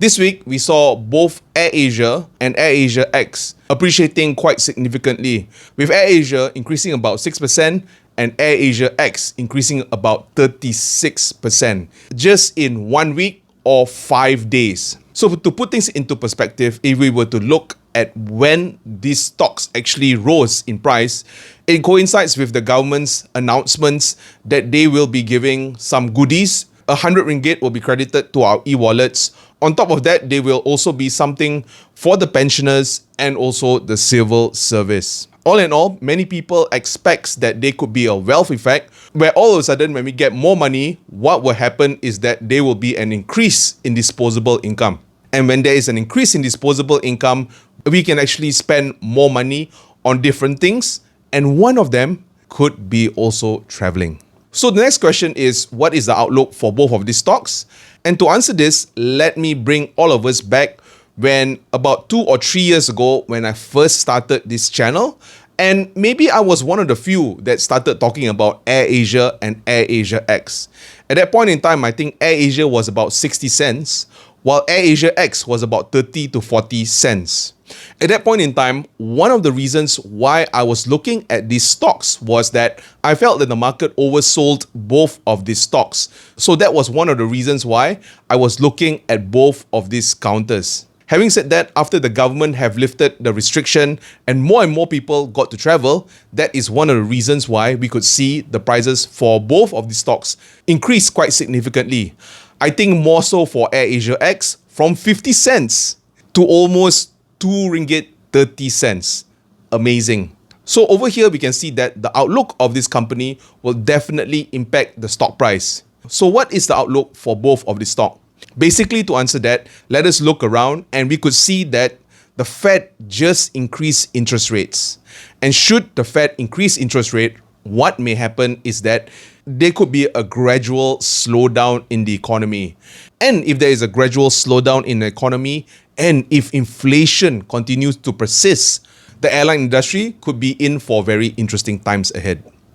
This week, we saw both AirAsia and AirAsia X appreciating quite significantly, with AirAsia increasing about 6% and AirAsia X increasing about 36% just in 1 week or 5 days. So to put things into perspective, if we were to look at when these stocks actually rose in price, it coincides with the government's announcements that they will be giving some goodies. 100 ringgit will be credited to our e-wallets. On top of that, there will also be something for the pensioners and also the civil service. All in all, many people expect that there could be a wealth effect where all of a sudden when we get more money, what will happen is that there will be an increase in disposable income. And when there is an increase in disposable income, we can actually spend more money on different things. And one of them could be also traveling. So the next question is, what is the outlook for both of these stocks? And to answer this, let me bring all of us back when about 2 or 3 years ago when I first started this channel. And maybe I was one of the few that started talking about AirAsia and AirAsia X. At that point in time, I think AirAsia was about 60 cents, while AirAsia X was about 30 to 40 cents. At that point in time, one of the reasons why I was looking at these stocks was that I felt that the market oversold both of these stocks. So that was one of the reasons why I was looking at both of these counters. Having said that, after the government have lifted the restriction and more people got to travel, that is one of the reasons why we could see the prices for both of these stocks increase quite significantly. I think more so for AirAsia X from 50 cents to almost 2 ringgit 30 cents. Amazing. So over here, we can see that the outlook of this company will definitely impact the stock price. So what is the outlook for both of the stock? Basically, to answer that, let us look around and we could see that the Fed just increased interest rates. And should the Fed increase interest rate, what may happen is that there could be a gradual slowdown in the economy. And if there is a gradual slowdown in the economy, and if inflation continues to persist, the airline industry could be in for very interesting times ahead.